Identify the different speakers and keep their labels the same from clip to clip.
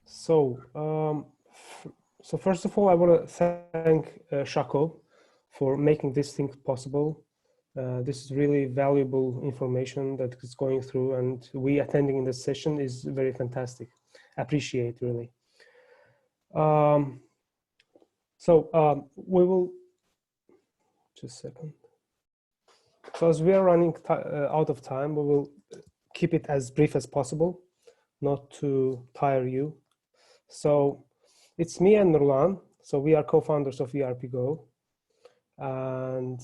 Speaker 1: So, so first of all, I want to thank Shako for making this thing possible. This is really valuable information that is going through, and we attending in this session is very fantastic. Appreciate really. We will just a second. So as we are running out of time, we will keep it as brief as possible, not to tire you. So it's me and Nurlan. So we are co-founders of ERP Go, and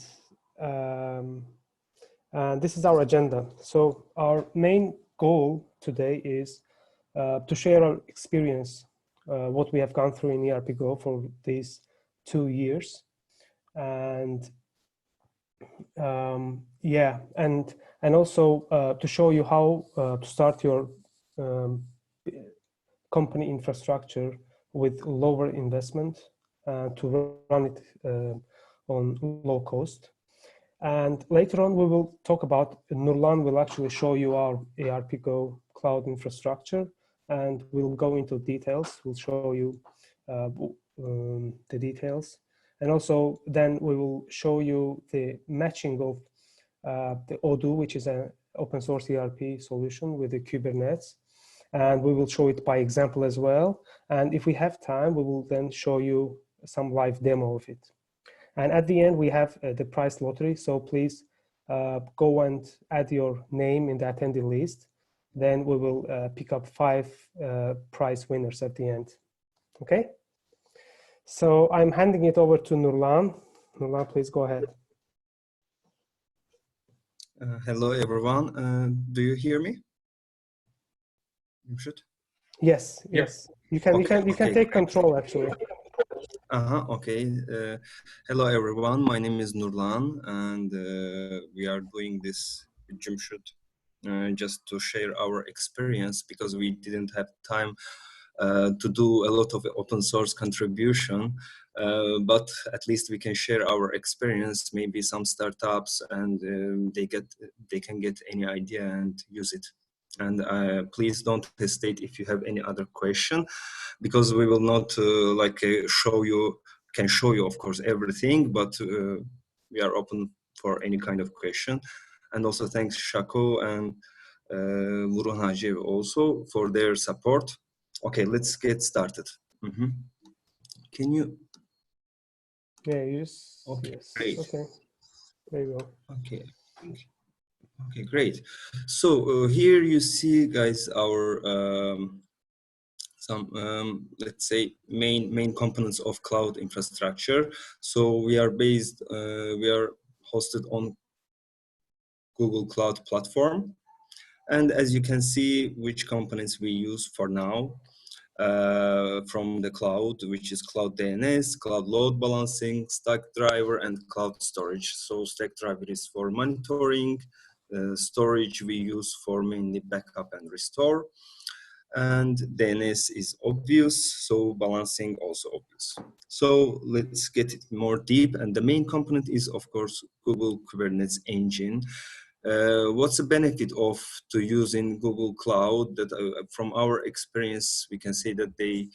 Speaker 1: this is our agenda. So our main goal today is to share our experience, what we have gone through in ERP Go for these 2 years, and yeah, and also to show you how to start your company infrastructure with lower investment to run it on low cost. And later on, we will talk about, Nurlan will actually show you our ERP Go cloud infrastructure, and we'll go into details. We'll show you the details. And also then we will show you the matching of the Odoo, which is an open source ERP solution with the Kubernetes. And we will show it by example as well. And if we have time, we will then show you some live demo of it. And at the end, we have the prize lottery. So please go and add your name in the attendee list. Then we will pick up 5 prize winners at the end. Okay? So I'm handing it over to Nurlan. Nurlan, please go ahead.
Speaker 2: Hello, everyone. Do you hear me? You should.
Speaker 1: Yes, yes. You can take control actually.
Speaker 2: Okay. Hello, everyone. My name is Nurlan, and we are doing this with Jimshut just to share our experience because we didn't have time to do a lot of open source contribution, but at least we can share our experience. Maybe some startups and they can get any idea and use it. And please don't hesitate if you have any other question, because we will not show you of course everything, but we are open for any kind of question. And also thanks Shako and Murun Haji also for their support. Okay, let's get started. Can you?
Speaker 1: Yeah, you just.
Speaker 2: Okay,
Speaker 1: yes.
Speaker 2: great.
Speaker 1: Okay, there you go.
Speaker 2: Okay, great. So here you see, guys, our let's say main components of cloud infrastructure. So we are hosted on Google Cloud Platform, and as you can see, which components we use for now. From the cloud, which is Cloud DNS, Cloud Load Balancing, Stackdriver, and Cloud Storage. So Stackdriver is for monitoring, storage we use for mainly backup and restore, and DNS is obvious, so balancing also obvious. So let's get it more deep, and the main component is of course Google Kubernetes Engine. What's the benefit of to using Google Cloud? That from our experience, we can say that they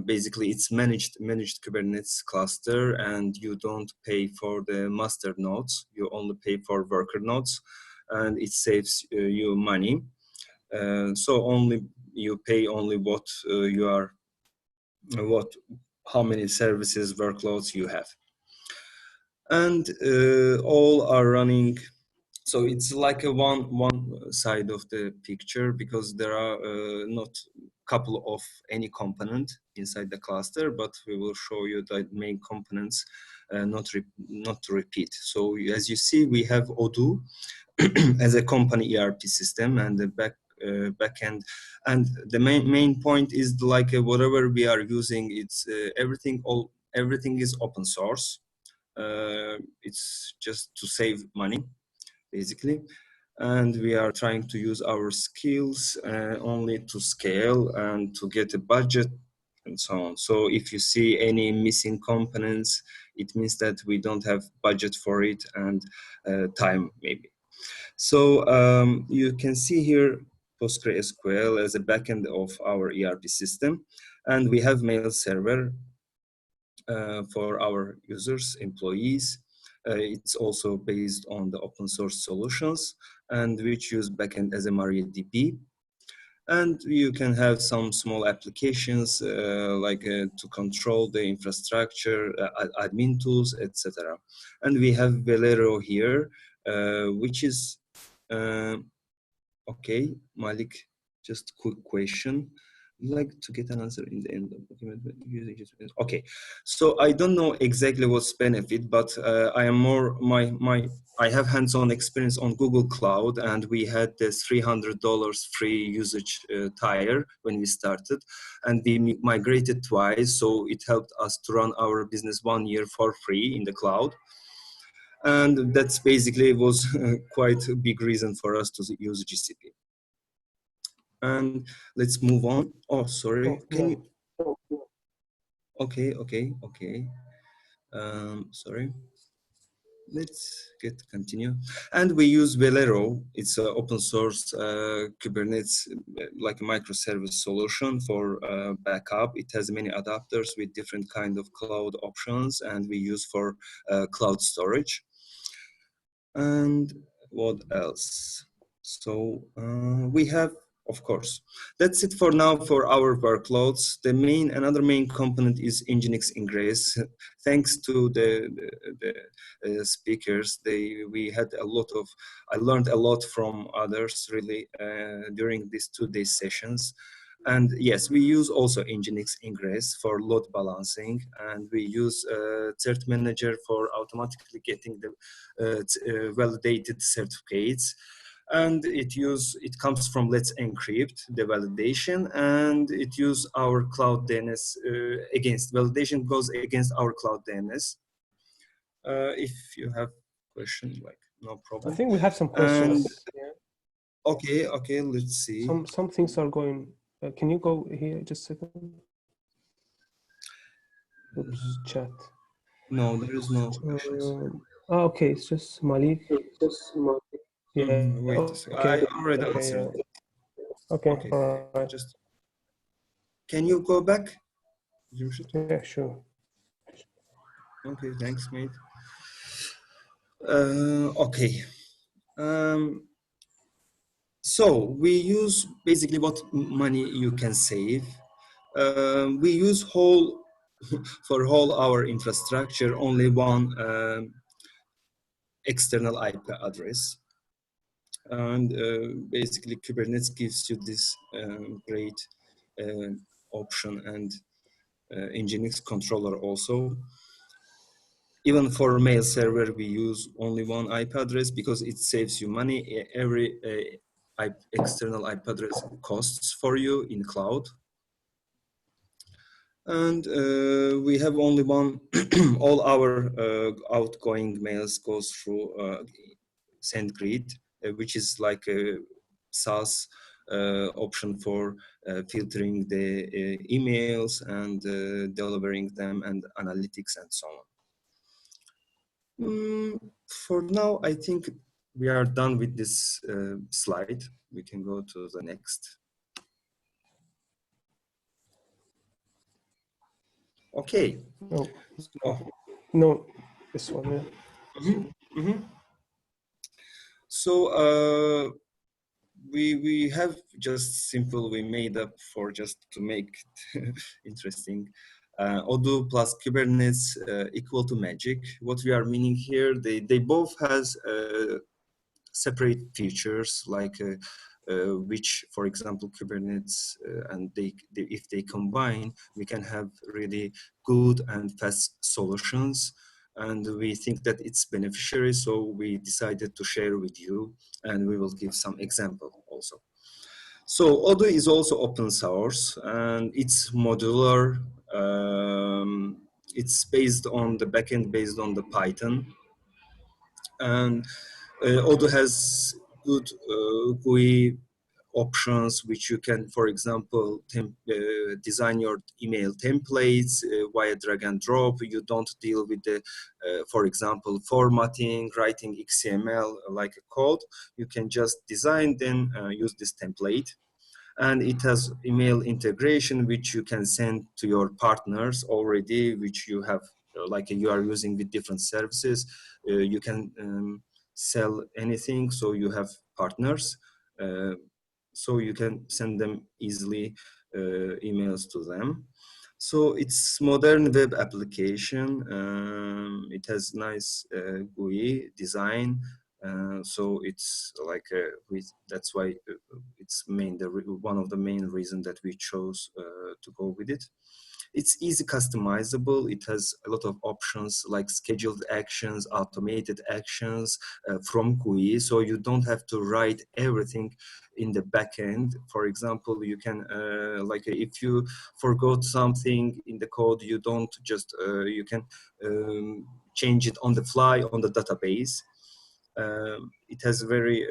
Speaker 2: basically it's managed Kubernetes cluster, and you don't pay for the master nodes. You only pay for worker nodes, and it saves you money. So only you pay only what how many services workloads you have, and all are running. So it's like a one side of the picture, because there are not couple of any component inside the cluster, but we will show you the main components, not to repeat. So as you see, we have Odoo as a company ERP system, and the backend, and the main point is like whatever we are using, it's everything is open source. It's just to save money, basically, and we are trying to use our skills only to scale and to get a budget and so on. So if you see any missing components, it means that we don't have budget for it and time maybe. So you can see here PostgreSQL as a backend of our ERP system, and we have mail server for our users, employees. It's also based on the open source solutions, and which use backend as a MariaDB. And you can have some small applications to control the infrastructure, admin tools, etc. And we have Velero here, which is okay. Malik, just quick question. Like to get an answer in the end of document using it. Okay, so I don't know exactly what's benefit, but I am more I have hands-on experience on Google Cloud, and we had this $300 free usage tier when we started, and we migrated twice, so it helped us to run our business 1 year for free in the cloud. And that's basically was quite a big reason for us to use GCP. And let's move on. Oh, sorry.
Speaker 1: Oh,
Speaker 2: Can
Speaker 1: yeah.
Speaker 2: you? Okay. Sorry. Let's continue. And we use Velero. It's an open source Kubernetes, like a microservice solution for backup. It has many adapters with different kind of cloud options, and we use for cloud storage. And what else? So we have, of course, that's it for now for our workloads. Another main component is Nginx Ingress. Thanks to the speakers, we had a lot of, I learned a lot from others really during these 2-day sessions. And yes, we use also Nginx Ingress for load balancing, and we use Cert Manager for automatically getting the validated certificates. And it comes from Let's Encrypt, the validation, and it use our cloud DNS against validation goes against our cloud DNS. If you have question, like no problem.
Speaker 1: I think we have some questions.
Speaker 2: Okay, let's see.
Speaker 1: Some things are going. Can you go here just a second? Oops, chat.
Speaker 2: No, there is no questions.
Speaker 1: Okay, it's just Malik. Yeah.
Speaker 2: Wait a second. I already answered.
Speaker 1: Okay, all right.
Speaker 2: Just can you go back?
Speaker 1: Yeah, sure.
Speaker 2: Okay, thanks, mate. Okay. So we use basically what money you can save. We use for whole our infrastructure only one external IP address. And basically Kubernetes gives you this great option, and Nginx controller also. Even for mail server, we use only one IP address because it saves you money. Every external IP address costs for you in cloud. And we have only one, all our outgoing mails goes through SendGrid, which is like a SaaS option for filtering the emails and delivering them and analytics and so on. For now, I think we are done with this slide. We can go to the next. Okay.
Speaker 1: No, this one. Yeah.
Speaker 2: So we have just simple. We made up for just to make it interesting. Odoo plus Kubernetes equal to Magic. What we are meaning here, they both has separate features like which, for example, Kubernetes and if they combine, we can have really good and fast solutions. And we think that it's beneficiary, so we decided to share with you, and we will give some example also. So Odoo is also open source, and it's modular. It's based on the backend, based on the Python. And Odoo has good GUI options which you can, for example, design your email templates via drag and drop. You don't deal with the, for example, formatting, writing XML like a code. You can just design, then use this template. And it has email integration, which you can send to your partners already, which you have, like you are using with different services. You can sell anything, so you have partners. So you can send them easily emails to them. So it's modern web application. It has nice GUI design. So it's like that's why it's one of the main reasons that we chose to go with it. It's easy customizable. It has a lot of options like scheduled actions, automated actions from GUI. So you don't have to write everything in the backend. For example, you can, like if you forgot something in the code, you don't just, you can change it on the fly on the database. It has very,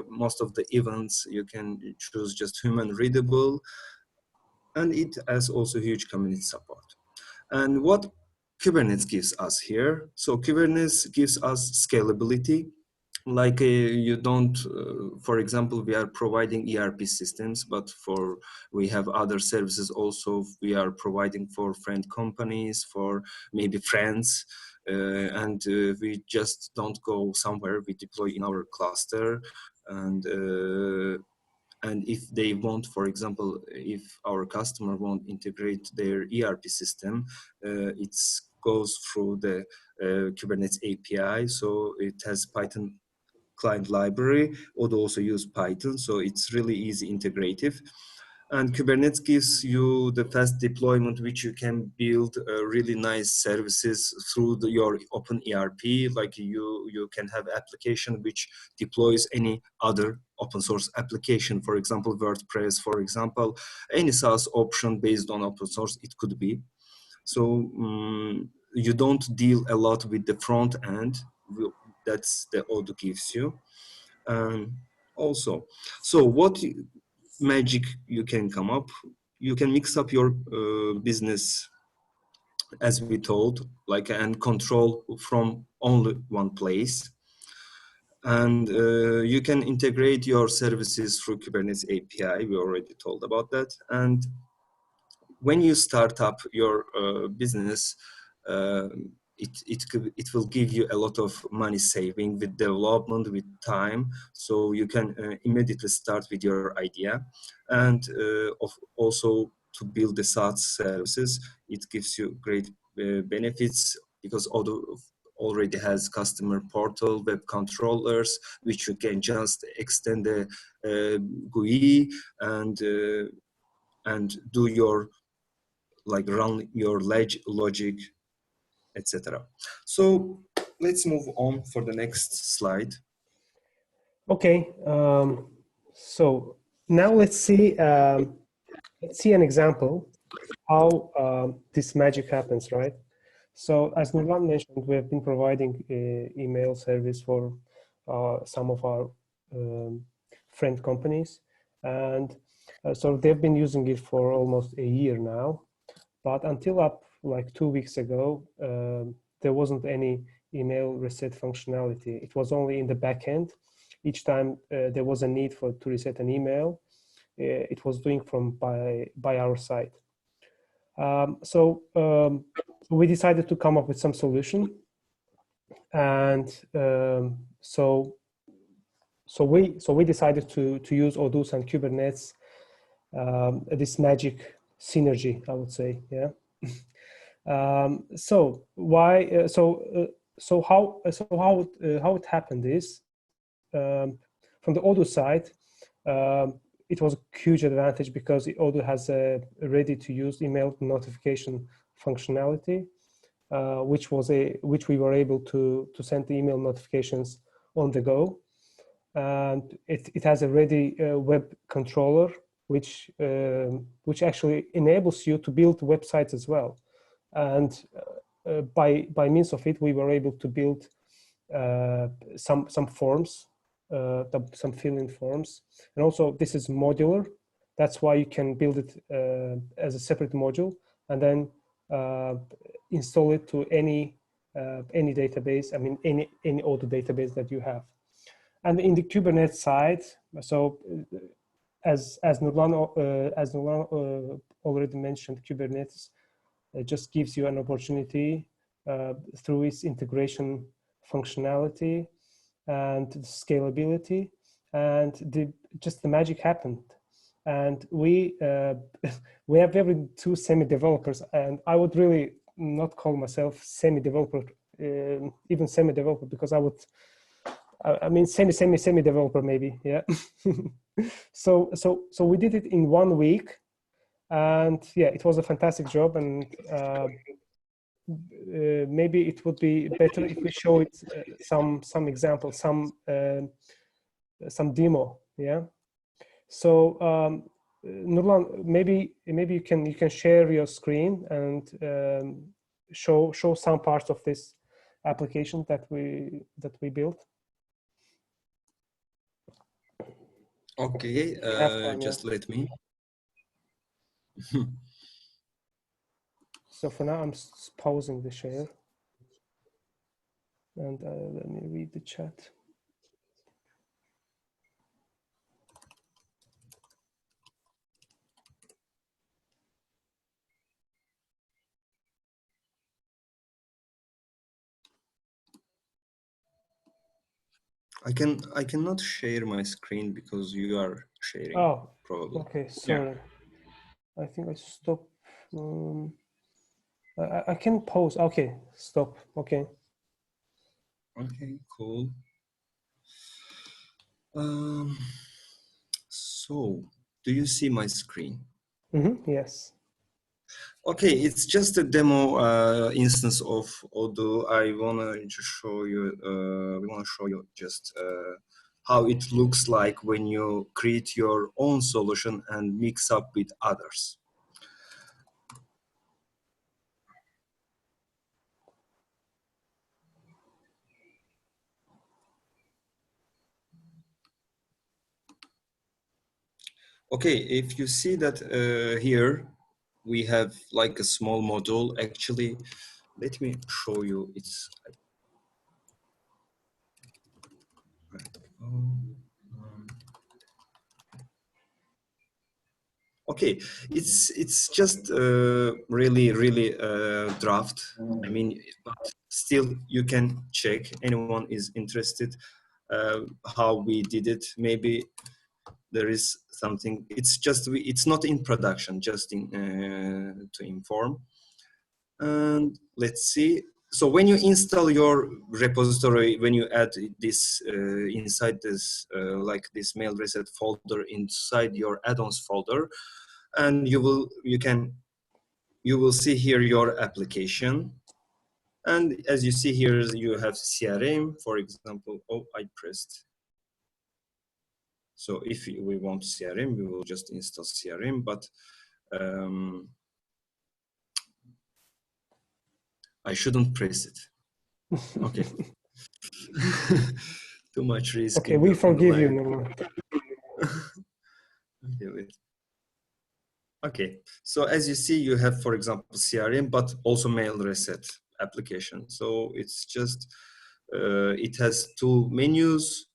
Speaker 2: most of the events, you can choose just human readable, and it has also huge community support. And what Kubernetes gives us here? So Kubernetes gives us scalability. Like you don't, for example, we are providing ERP systems, but we have other services also. We are providing for friend companies, for maybe friends, and we just don't go somewhere. We deploy in our cluster, and if they want, for example, if our customer won't integrate their ERP system, it goes through the Kubernetes API. So it has Python client library, or also use Python. So it's really easy integrative. And Kubernetes gives you the fast deployment, which you can build really nice services through your open ERP. Like you can have application which deploys any other open source application, for example, WordPress, for example, any SaaS option based on open source, it could be. So you don't deal a lot with the front end. That's the Odoo gives you. Also, so what magic you can come up? You can mix up your business, as we told, like, and control from only one place. And you can integrate your services through Kubernetes API. We already told about that. And when you start up your business, it will give you a lot of money saving with development, with time. So you can immediately start with your idea, and also to build the SaaS services. It gives you great benefits because Odoo already has customer portal, web controllers, which you can just extend the GUI and do your, like, run your logic, etc. So let's move on for the next slide.
Speaker 1: Okay, so now let's see an example how this magic happens, right? So as Nurlan mentioned, we have been providing email service for some of our friend companies, and so they've been using it for almost a year now. But until up like 2 weeks ago, there wasn't any email reset functionality. It was only in the backend. Each time there was a need to reset an email, it was doing from by our side. So we decided to come up with some solution, and so we decided to use Odoo and Kubernetes, this magic synergy, I would say, yeah. So why? So how it happened is, from the Odoo side, it was a huge advantage because Odoo has a ready-to-use email notification functionality, which we were able to send the email notifications on the go, and it has a ready web controller, which actually enables you to build websites as well. And by means of it, we were able to build some forms some fill-in forms. And also this is modular. That's why you can build it as a separate module and then install it to any database. I mean, any auto database that you have. And in the Kubernetes side, so as Nurlan already mentioned, Kubernetes just gives you an opportunity through its integration functionality and scalability, and just the magic happened. And we we have every two semi-developers, and I would really not call myself semi-developer, even semi-developer, because I mean semi-developer maybe, yeah. So we did it in 1 week, and yeah, it was a fantastic job. And maybe it would be better if we show it some example, some demo, yeah. So Nurlan, maybe you can share your screen and show some parts of this application that we built.
Speaker 2: Okay,
Speaker 1: Time,
Speaker 2: just
Speaker 1: yeah.
Speaker 2: let me.
Speaker 1: So for now, I'm pausing the share, and let me read the chat.
Speaker 2: I cannot share my screen because you are sharing.
Speaker 1: Oh,
Speaker 2: probably.
Speaker 1: okay. Sorry. Yeah. I think I stopped. I can pause. Okay, stop. Okay.
Speaker 2: Okay, cool. So, do you see my screen?
Speaker 1: Mm-hmm, yes.
Speaker 2: Okay, it's just a demo instance of Odoo. I wanna just show you. We wanna show you just how it looks like when you create your own solution and mix up with others. Okay, if you see that here, we have like a small module. Actually, let me show you. It's okay. It's just really draft. I mean, but still you can check. Anyone is interested how we did it. Maybe there is something. It's just it's not in production. Just in to inform. And let's see. So when you install your repository, when you add this inside this like this mail reset folder inside your add-ons folder, and you will see here your application. And as you see here, you have CRM, for example. Oh, I pressed. So if we want CRM, we will just install CRM, but I shouldn't press it. Okay. Too much risk.
Speaker 1: Okay, we forgive you, Nurlan.
Speaker 2: Okay, so as you see, you have, for example, CRM, but also mail reset application. So it's just, it has two menus,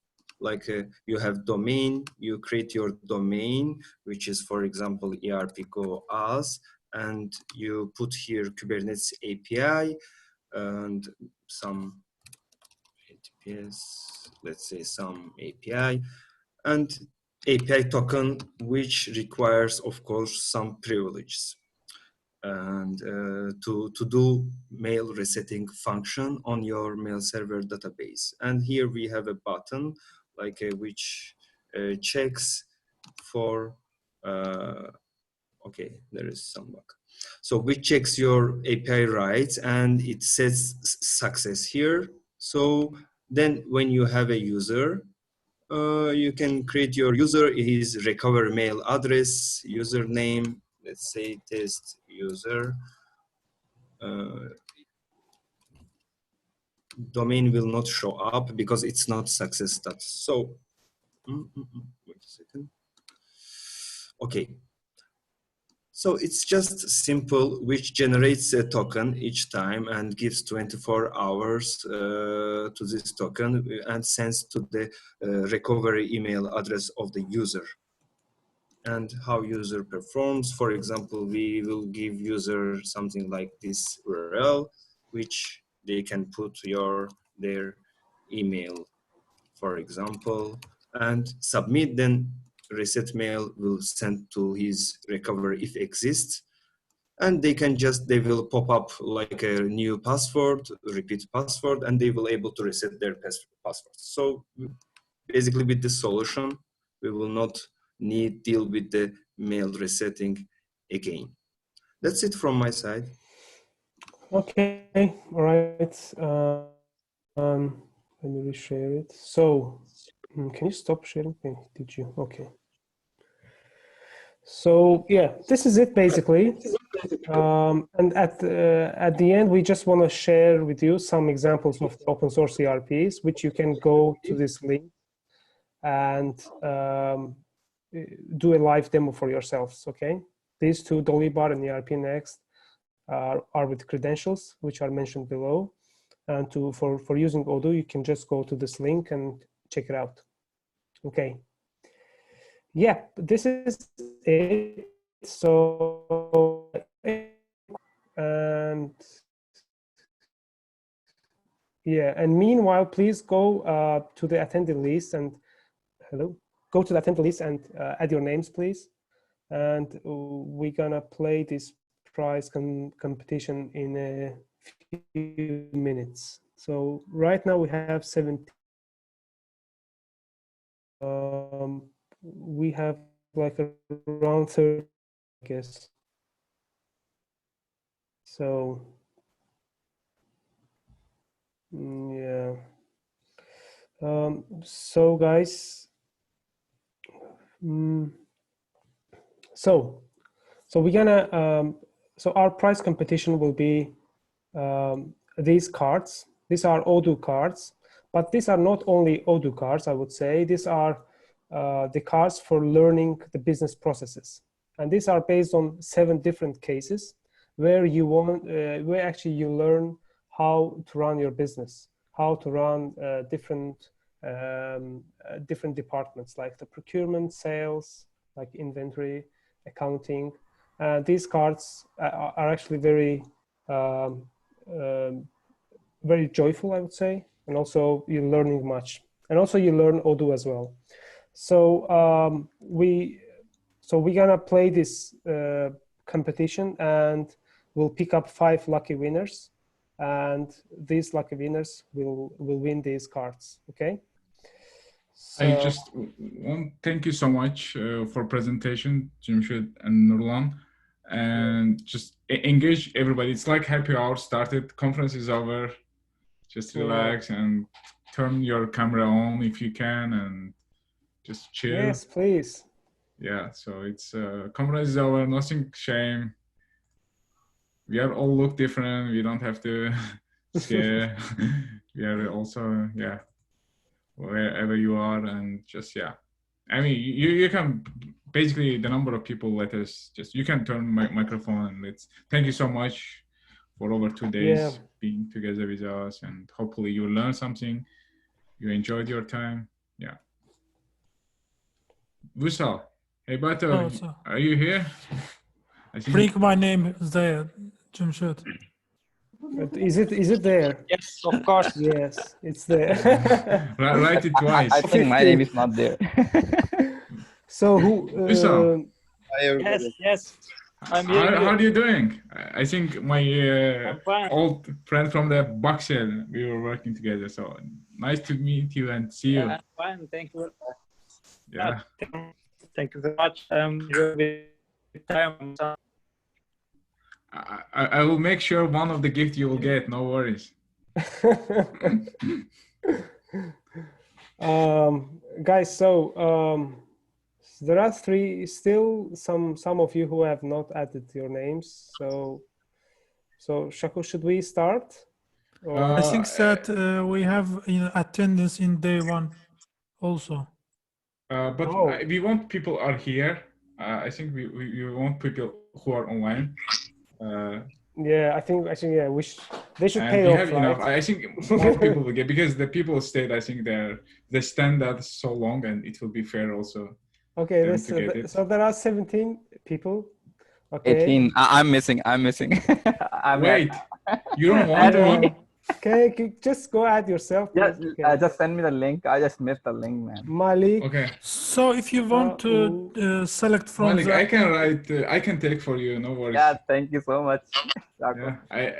Speaker 2: like you have domain, you create your domain, which is, for example, ERP Go as, and you put here Kubernetes API and some ATPS, let's say some API, and API token, which requires, of course, some privileges. And to do mail resetting function on your mail server database. And here we have a button like which checks for, okay, there is some bug. So which checks your API rights and it says success here. So then when you have a user, you can create your user, his recover mail address, username, let's say test user. domain will not show up because it's not success status. So, wait a second. Okay. So it's just simple, which generates a token each time and gives 24 hours to this token and sends to the recovery email address of the user. And how user performs. For example, we will give user something like this URL, which they can put their email, for example, and submit. Then reset mail will send to his recovery if exists. And they will pop up like a new password, repeat password, and they will able to reset their password. So basically with this solution, we will not deal with the mail resetting again. That's it from my side.
Speaker 1: Okay, all right. Let me reshare it. So, can you stop sharing? Did you? Okay. So yeah, this is it basically. And at the end, we just want to share with you some examples of open source ERPs, which you can go to this link and do a live demo for yourselves. Okay, these two, Dolibar and ERP Next, are with credentials which are mentioned below. And for using Odoo, you can just go to this link and check it out. Okay. Yeah, this is it. So, and yeah, and meanwhile, please go to the attendee list and go to the attendee list and add your names, please. And we're gonna play this prize competition in a few minutes. So right now we have 17. We have like around 30, I guess. So yeah. So guys, so we're gonna so our prize competition will be these cards. These are Odoo cards, but these are not only Odoo cards, I would say. These are the cards for learning the business processes. And these are based on 7 different cases where where actually you learn how to run your business, how to run different departments like the procurement, sales, like inventory, accounting. These cards are actually very very joyful, I would say, and also you're learning much, and also you learn Odoo as well. So we're gonna play this competition, and we'll pick up 5 lucky winners, and these lucky winners will win these cards. Okay. So,
Speaker 3: I just want thank you so much for presentation, Cemşit and Nurlan, and just engage everybody. It's like happy hour started, conference is over. Just relax and turn your camera on if you can, and just chill.
Speaker 1: Yes, please.
Speaker 3: Yeah, so it's conference is over. Nothing shame. We are all look different. We don't have to scare. We are also wherever you are, and just I mean you can basically the number of people let us just you can turn my microphone and let's thank you so much for over 2 days being together with us, and hopefully you learn something, you enjoyed your time. Vusal, hey Bato, are you here? I think
Speaker 4: Bring my name is there, Cemşit.
Speaker 1: Is it there?
Speaker 5: Yes, of course.
Speaker 1: Yes, it's there.
Speaker 3: Write it twice.
Speaker 5: I think my name is not there.
Speaker 1: So who?
Speaker 5: Yes. I'm here.
Speaker 3: How are you doing? I think my old friend from the Boxel, we were working together. So nice to meet you and see you.
Speaker 5: I'm fine. Thank you.
Speaker 3: Yeah.
Speaker 5: Thank you very much. Time.
Speaker 3: I will make sure one of the gifts you will get. No worries.
Speaker 1: Guys, so there are still some of you who have not added your names. So Shaku, should we start?
Speaker 4: I think
Speaker 3: Uh,
Speaker 4: that we have attendance in day one also.
Speaker 3: But
Speaker 1: Oh.
Speaker 3: we want people are here. I think we want people who are online.
Speaker 1: Yeah, I think actually, yeah, they should
Speaker 3: And
Speaker 1: pay
Speaker 3: we
Speaker 1: off,
Speaker 3: have
Speaker 1: right?
Speaker 3: enough. I think more people will get because the people stayed. I think they stand that so long, and it will be fair also.
Speaker 1: Okay,
Speaker 3: them to get it.
Speaker 1: so there are 17 people. Okay.
Speaker 5: 18. I'm missing. I'm missing. I'm
Speaker 3: Wait,
Speaker 5: at,
Speaker 3: you don't want
Speaker 5: Add
Speaker 3: one?
Speaker 5: me.
Speaker 1: Okay, just go add yourself.
Speaker 5: Yeah,
Speaker 1: Please. Okay.
Speaker 5: just send me the link. I just missed the link, man.
Speaker 1: Malik.
Speaker 3: Okay,
Speaker 4: So if you want to select from
Speaker 3: Malik,
Speaker 4: the
Speaker 3: I can write. I can take for you. No worries.
Speaker 5: Yeah, thank you so much.
Speaker 3: Yeah,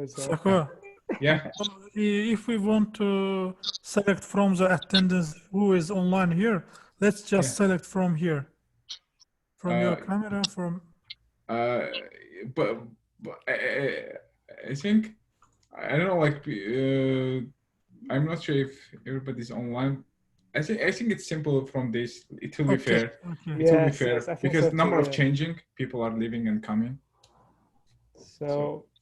Speaker 4: Sakura,
Speaker 3: yeah.
Speaker 4: if we want to select from the attendance who is online here, let's just
Speaker 3: Yeah.
Speaker 4: select from here. From your
Speaker 3: Uh,
Speaker 4: camera, from
Speaker 3: But I think I don't know. Like, I'm not sure if everybody's online. I think it's simple from this. It will be fair.
Speaker 4: Okay.
Speaker 3: It will be
Speaker 1: Yes,
Speaker 3: fair
Speaker 1: yes, I think
Speaker 3: because
Speaker 1: so too,
Speaker 3: number of
Speaker 1: yeah.
Speaker 3: changing people are leaving and coming.
Speaker 1: So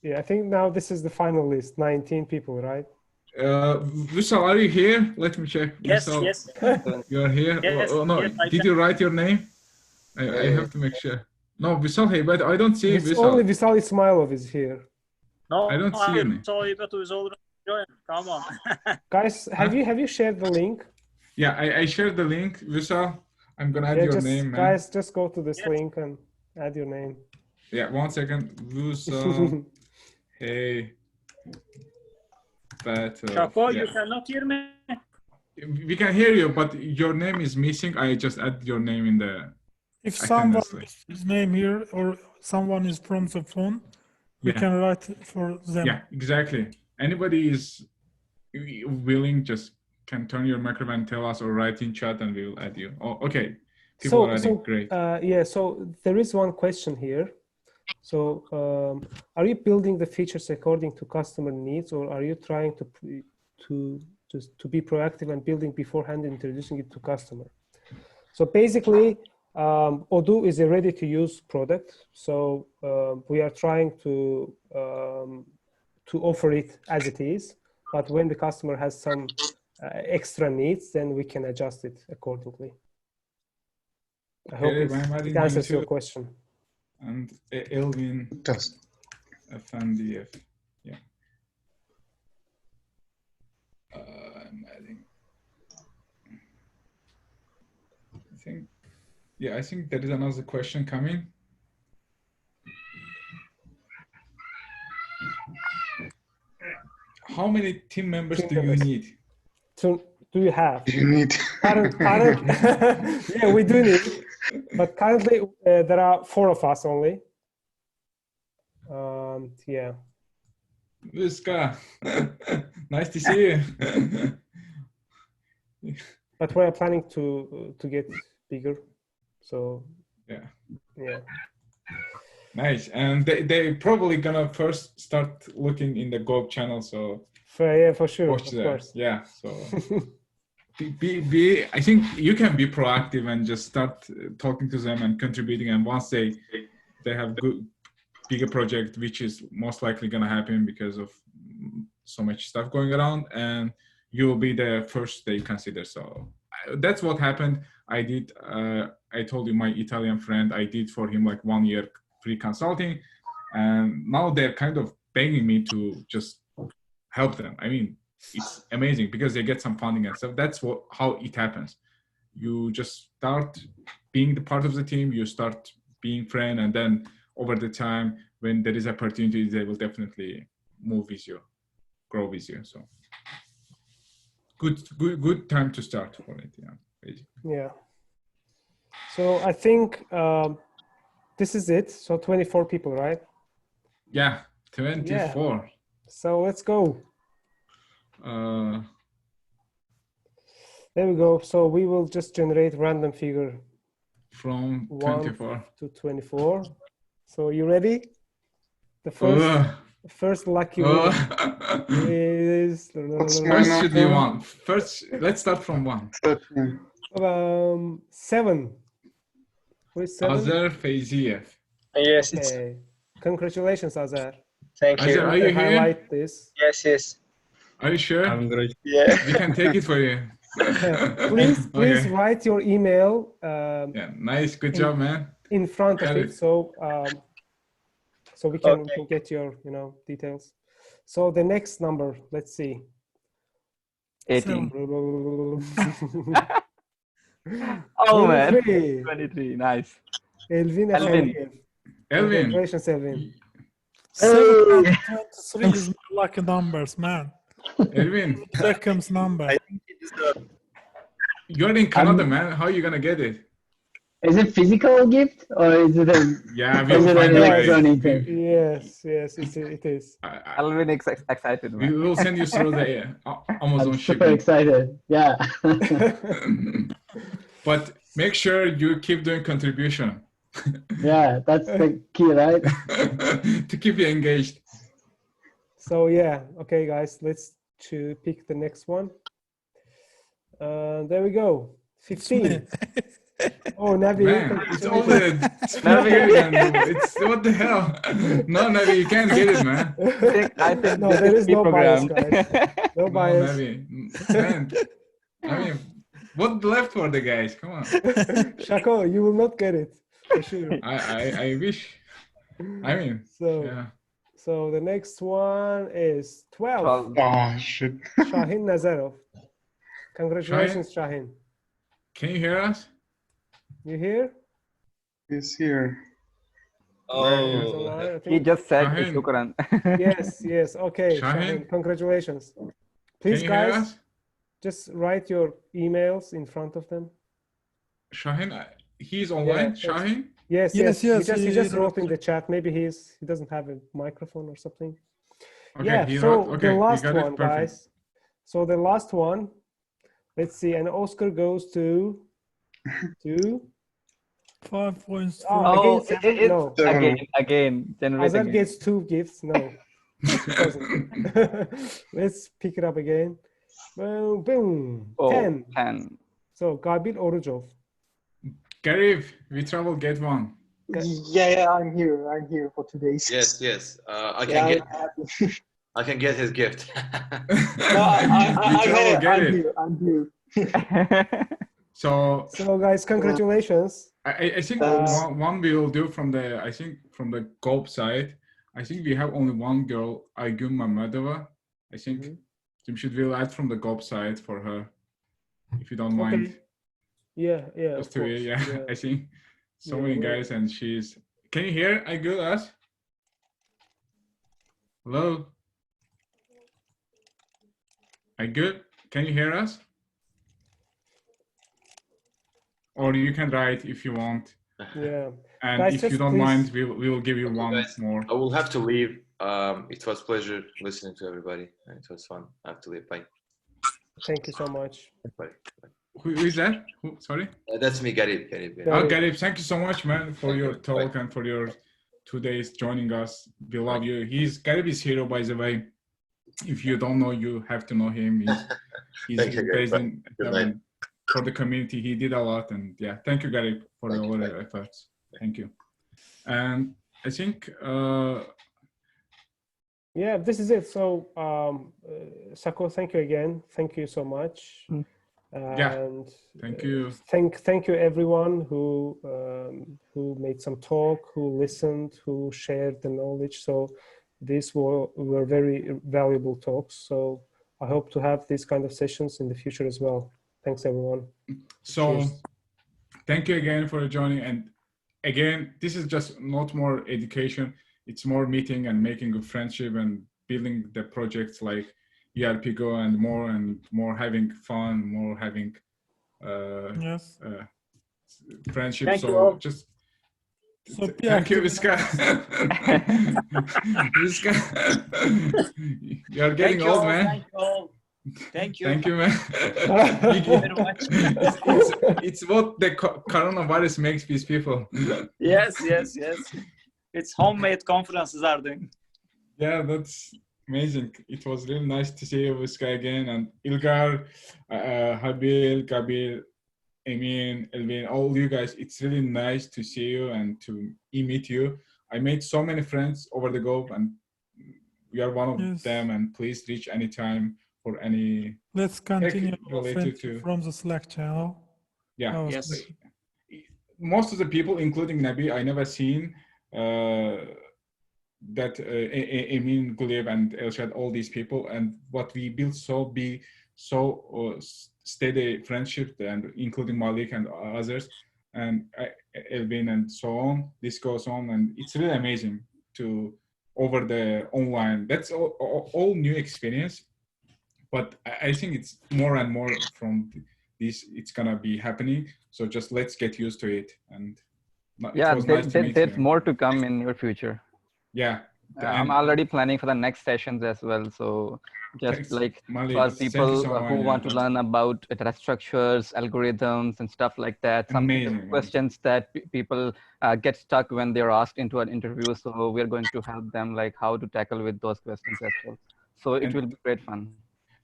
Speaker 1: yeah, I think now this is the final list. 19 people, right?
Speaker 3: Vishal, are you here? Let me check.
Speaker 6: Yes,
Speaker 3: Vishal,
Speaker 6: yes.
Speaker 3: you are here.
Speaker 6: Yes,
Speaker 3: Oh, no,
Speaker 6: yes, I
Speaker 3: did
Speaker 6: can.
Speaker 3: you write your name? I have to make sure. No, Vishal, hey, but I don't see
Speaker 1: It's only
Speaker 3: Vishal.
Speaker 1: Visal Ismailov is here.
Speaker 6: No,
Speaker 3: I don't see your name.
Speaker 6: Sorry, but is already joined. Come on.
Speaker 1: Guys, have you shared the link?
Speaker 3: Yeah, I shared the link. Vishal, I'm gonna add
Speaker 1: Yeah,
Speaker 3: your
Speaker 1: just
Speaker 3: name, man.
Speaker 1: guys, just go to this
Speaker 6: Yes.
Speaker 1: link and add your name.
Speaker 3: Yeah, 1 second. Vishal, hey, battle.
Speaker 6: Shako,
Speaker 3: Yeah.
Speaker 6: you cannot hear me?
Speaker 3: We can hear you, but your name is missing. I just add your name in the.
Speaker 4: If
Speaker 3: I
Speaker 4: someone
Speaker 3: can
Speaker 4: is his name here or someone is from the phone, we
Speaker 3: Yeah.
Speaker 4: can write for them.
Speaker 3: Yeah, exactly. Anybody is willing, just can turn your microphone and tell us or write in chat and we will add you. Oh, okay. People are adding. Great.
Speaker 1: Yeah, so there is one question here. So are you building the features according to customer needs, or are you trying to be proactive and building beforehand, introducing it to customer? So basically, Odoo is a ready-to-use product. So we are trying to offer it as it is. But when the customer has some extra needs, then we can adjust it accordingly. I hope it answers your question.
Speaker 3: And Elvin Efendiev. Yeah. I'm adding. I think there is another question coming. How many team members do you need?
Speaker 1: Do you have?
Speaker 7: You need.
Speaker 1: Current, yeah, we do need. But currently, there are 4 of us only. Yeah.
Speaker 3: Viska, nice to see you.
Speaker 1: But we are planning to get bigger. So
Speaker 3: yeah. Nice, and they probably gonna first start looking in the Go channel. So
Speaker 1: for sure,
Speaker 3: watch
Speaker 1: of
Speaker 3: there.
Speaker 1: course.
Speaker 3: Yeah. So be. I think you can be proactive and just start talking to them and contributing. And once they have bigger project, which is most likely gonna happen because of so much stuff going around, and you'll be the first they consider. So that's what happened. I did. I told you my Italian friend. I did for him like 1 year free consulting, and now they're kind of begging me to just help them. I mean, it's amazing because they get some funding and stuff. That's how it happens. You just start being the part of the team. You start being friend, and then over the time, when there is opportunity, they will definitely move with you, grow with you. So good time to start for it. Yeah, basically.
Speaker 1: Yeah. So I think this is it. So 24 people, right?
Speaker 3: Yeah, 24.
Speaker 1: Yeah. So let's go. There we go. So we will just generate random figure
Speaker 3: from
Speaker 1: 1
Speaker 3: 24
Speaker 1: to 24. So you ready? The first lucky winner is.
Speaker 3: First should be 1. First, let's start from 1.
Speaker 1: 7. Who is 7?
Speaker 3: Azer Feyziev.
Speaker 5: Yes.
Speaker 1: Okay. Congratulations, Azer.
Speaker 7: Thank
Speaker 3: Isaac,
Speaker 7: you.
Speaker 3: are you here?
Speaker 1: Highlight this.
Speaker 7: Yes, yes.
Speaker 3: Are you sure?
Speaker 2: I'm gonna
Speaker 7: Yeah.
Speaker 3: We can take it for you.
Speaker 1: Please
Speaker 3: Okay.
Speaker 1: write your email
Speaker 3: Yeah, nice. Good
Speaker 1: in-
Speaker 3: job, man.
Speaker 1: in front of
Speaker 3: Got
Speaker 1: it,
Speaker 3: it.
Speaker 1: so we can
Speaker 7: Okay.
Speaker 1: get your details. So the next number, let's see.
Speaker 5: 18.
Speaker 1: 23.
Speaker 5: Oh man. 23. Nice.
Speaker 1: Elvin
Speaker 5: Elvin.
Speaker 1: Efendiyev.
Speaker 3: Elvin.
Speaker 1: Congratulations, Elvin.
Speaker 4: 723 is my lucky numbers, man.
Speaker 3: Elvin,
Speaker 4: Beckham's number.
Speaker 7: I think it is the
Speaker 3: you're in Canada, man. How are you gonna get it?
Speaker 8: Is it physical gift or is it a,
Speaker 3: Yeah,
Speaker 8: is
Speaker 3: we'll
Speaker 8: it
Speaker 3: find
Speaker 8: an
Speaker 3: a way.
Speaker 8: electronic gift?
Speaker 1: Yes, it is.
Speaker 5: Alvin is excited,
Speaker 3: We
Speaker 5: man.
Speaker 3: will send you through the Amazon
Speaker 8: I'm super
Speaker 3: shipping.
Speaker 8: excited. Yeah.
Speaker 3: But make sure you keep doing contribution
Speaker 8: Yeah, that's the key, right?
Speaker 3: to keep you engaged.
Speaker 1: So yeah, okay, guys, let's pick the next one. There we go. 15. Oh, Nabi.
Speaker 3: Man, it's all the speaker and it's what the hell? No, Navi, you can't get it, man.
Speaker 5: I think
Speaker 1: No,
Speaker 5: this
Speaker 1: there is no bias,
Speaker 5: pre-programmed.
Speaker 1: guys. No
Speaker 3: No,
Speaker 1: bias.
Speaker 3: Navi. Man, I mean, what left for the guys? Come on.
Speaker 1: Shako, you will not get it for sure.
Speaker 3: I wish. I mean,
Speaker 1: So,
Speaker 3: yeah.
Speaker 1: so the next one is 12.
Speaker 5: 12.
Speaker 7: Oh shit.
Speaker 1: Shahin Nazarov. Congratulations, Shahin.
Speaker 3: Can you hear us?
Speaker 1: You here?
Speaker 7: He's here.
Speaker 1: He's
Speaker 2: Oh,
Speaker 1: online, I
Speaker 5: He
Speaker 1: think.
Speaker 5: just said
Speaker 3: Shahin.
Speaker 5: shukran.
Speaker 1: Yes. Okay,
Speaker 3: Shahin?
Speaker 1: Shahin. Congratulations.
Speaker 3: Can
Speaker 1: Please,
Speaker 3: you hear
Speaker 1: guys,
Speaker 3: us?
Speaker 1: just write your emails in front of them.
Speaker 3: Shahin, he's online.
Speaker 1: thanks.
Speaker 3: Shahin?
Speaker 1: Yes.
Speaker 4: Yes,
Speaker 1: He
Speaker 4: yes,
Speaker 1: just
Speaker 4: he
Speaker 1: wrote in
Speaker 4: wrote.
Speaker 1: the chat. Maybe he doesn't have a microphone or something.
Speaker 3: Okay,
Speaker 1: Yeah.
Speaker 3: he
Speaker 1: So
Speaker 3: wrote. Okay,
Speaker 1: the
Speaker 3: we
Speaker 1: last
Speaker 3: got
Speaker 1: one,
Speaker 3: it. Perfect.
Speaker 1: guys. So the last one. Let's see. And Oscar goes to
Speaker 4: 5.3.
Speaker 5: Oh,
Speaker 1: again, 7? No.
Speaker 5: again, generate
Speaker 1: Azar
Speaker 5: again.
Speaker 1: gets 2 gifts. No, he doesn't. Let's pick it up again. Boom, boom.
Speaker 5: Oh,
Speaker 1: 10.
Speaker 5: 10.
Speaker 1: So Gabil Orujov.
Speaker 3: Garib, we travel get one.
Speaker 9: Yeah, I'm here for 2 days.
Speaker 10: Yes. I
Speaker 9: Yeah,
Speaker 10: can get.
Speaker 9: I'm happy.
Speaker 10: I can get his gift.
Speaker 9: No, I'm here.
Speaker 3: So
Speaker 1: So guys, congratulations.
Speaker 3: I think
Speaker 9: Thanks.
Speaker 3: one we will do from the Gulf side. I think we have only one girl, Aygün Mamedova. I think we'll add from the Gulf side for her, if you don't mind.
Speaker 1: Okay. Yeah,
Speaker 3: Just
Speaker 1: of
Speaker 3: to
Speaker 1: course.
Speaker 3: yeah. I think so
Speaker 1: Yeah,
Speaker 3: many
Speaker 1: yeah.
Speaker 3: guys, and she's. Can you hear Aygün us? Hello. Aygün, can you hear us? Or you can write if you want.
Speaker 1: Yeah.
Speaker 3: And
Speaker 1: Guys,
Speaker 3: if you
Speaker 1: just
Speaker 3: don't
Speaker 1: please-
Speaker 3: mind, we will give you
Speaker 10: Okay,
Speaker 3: one
Speaker 10: guys.
Speaker 3: more.
Speaker 10: I will have to leave. It was pleasure listening to everybody. It was fun. I have to leave. Bye.
Speaker 1: Thank you so much.
Speaker 10: Bye.
Speaker 3: Who is that? Sorry?
Speaker 10: That's me, Garib.
Speaker 3: Oh, Garib, thank you so much, man, for your talk and for your 2 days joining us. We love you. Garib is hero, by the way. If you don't know, you have to know him. He's
Speaker 10: Thank you, Garib.
Speaker 3: based in
Speaker 10: Good night.
Speaker 3: for the community. He did a lot, and yeah, thank you, Garib, for
Speaker 10: Thank
Speaker 3: all
Speaker 10: you.
Speaker 3: your efforts. Thank you. And I think
Speaker 1: Yeah, this is it. So Sako, thank you again. Thank you so much.
Speaker 3: Yeah,
Speaker 1: And
Speaker 3: thank you.
Speaker 1: Thank you everyone who made some talk, who listened, who shared the knowledge. So these were very valuable talks. So I hope to have these kind of sessions in the future as well. Thanks everyone.
Speaker 3: So
Speaker 1: Cheers.
Speaker 3: thank you again for joining. And again, this is just not more education. It's more meeting and making a friendship and building the projects like ERP Go and more having fun, more having
Speaker 4: Yes.
Speaker 3: friendship.
Speaker 6: Thank you
Speaker 3: So
Speaker 6: all.
Speaker 3: just
Speaker 4: So be
Speaker 3: thank you,
Speaker 4: active in
Speaker 3: Iska. Iska, you are getting
Speaker 6: Thank you
Speaker 3: old,
Speaker 6: all.
Speaker 3: man.
Speaker 6: Thank you all. Thank you.
Speaker 3: Thank you, man.
Speaker 6: Thank you very much.
Speaker 3: It's what the coronavirus makes these people.
Speaker 6: Yes. It's homemade conferences are doing.
Speaker 3: Yeah, that's amazing. It was really nice to see you, Iska, again, and Ilgar, Habil, Gabil, Emin, Elvin, all you guys. It's really nice to see you and to meet you. I made so many friends over the globe, and we are one of
Speaker 4: Yes.
Speaker 3: them, and please reach anytime for any
Speaker 4: Let's continue our
Speaker 3: related
Speaker 4: friendship
Speaker 3: to
Speaker 4: from the Slack channel.
Speaker 3: yeah.
Speaker 4: That was
Speaker 6: Yes.
Speaker 4: great.
Speaker 3: Most of the people, including Nabi, I never seen that Emin, Gulev, and Elshad, all these people, and what we built so steady friendship, and including Malik and others, and Elvin and so on. This goes on, and it's really amazing to over the online. That's all new experience, but I think it's more and more from this. It's gonna be happening. So just let's get used to it. And
Speaker 5: Yeah,
Speaker 3: it was nice to meet
Speaker 5: there's
Speaker 3: you.
Speaker 5: more to come in your future.
Speaker 3: Yeah.
Speaker 5: I'm already planning for the next sessions as well. So just
Speaker 3: Thanks,
Speaker 5: like
Speaker 3: Malik.
Speaker 5: for
Speaker 3: Thank you
Speaker 5: people
Speaker 3: so
Speaker 5: who
Speaker 3: much.
Speaker 5: want to learn about data structures, algorithms, and stuff like that. Some
Speaker 3: Amazing,
Speaker 5: questions that people get stuck when they're asked into an interview. So we're going to help them like how to tackle with those questions as well. So it will be great fun.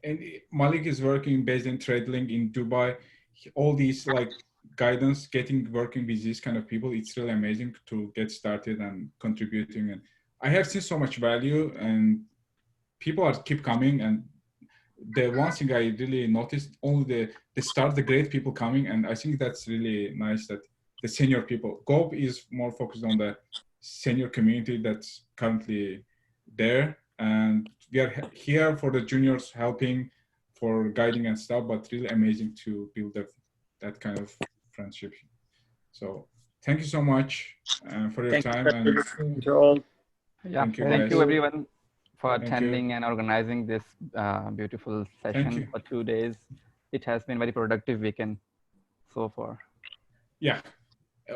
Speaker 3: And Malik is working based in TradeLink in Dubai. All these like guidance, working with these kind of people, it's really amazing to get started and contributing. And I have seen so much value, and people keep coming. And the one thing I really noticed, only the great people coming, and I think that's really nice that the senior people. GOB is more focused on the senior community that's currently there, and we are here for the juniors, helping for guiding and stuff, but really amazing to build that kind of friendship. So thank you so much for your time.
Speaker 6: Thank you for listening to all.
Speaker 5: Yeah,
Speaker 3: thank you,
Speaker 5: thank you
Speaker 3: guys.
Speaker 5: everyone for
Speaker 3: Thank you.
Speaker 5: attending and organizing this beautiful session for 2 days. It has been very productive weekend so far.
Speaker 3: Yeah,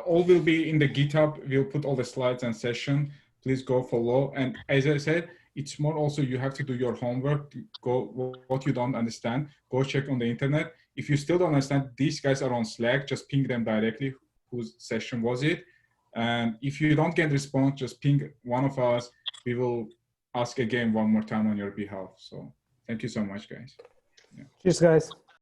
Speaker 3: all will be in the GitHub. We'll put all the slides and session. Please go follow. And as I said, it's more also you have to do your homework. Go what you don't understand. Go check on the internet. If you still don't understand, these guys are on Slack. Just ping them directly. Whose session was it? And if you don't get response, just ping one of us. We will ask again one more time on your behalf. So thank you so much, guys. Yeah.
Speaker 1: Cheers, guys.